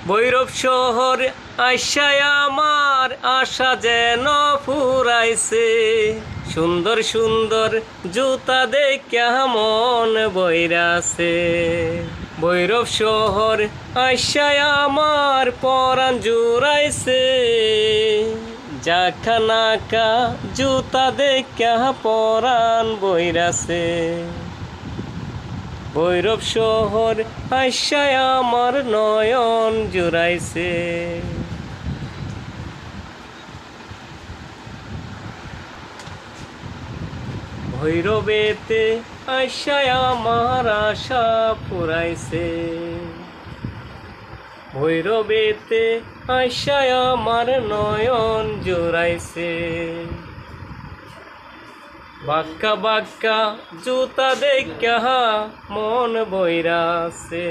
ভৈরব শহর আইসায় আমার আশা যেন ফুরাইছে। সুন্দর সুন্দর জুতা দেখা মন বইরাছে। ভৈরব শহর আইসায় আমার পরাণ জুড়াইছে। জাখানাকা জুতা দেখা পরাণ বইরাছে। ভৈরব শহর আইসায় আমার নয়ন জুড়াইছে। ভৈরবেতে আইসায় আমার আশা ফুরাইছে। ভৈরবেতে আইসায় আমার নয়ন জুড়াইছে। বাক্কা বাক্কা জুতা দেখা মন বইরাছে।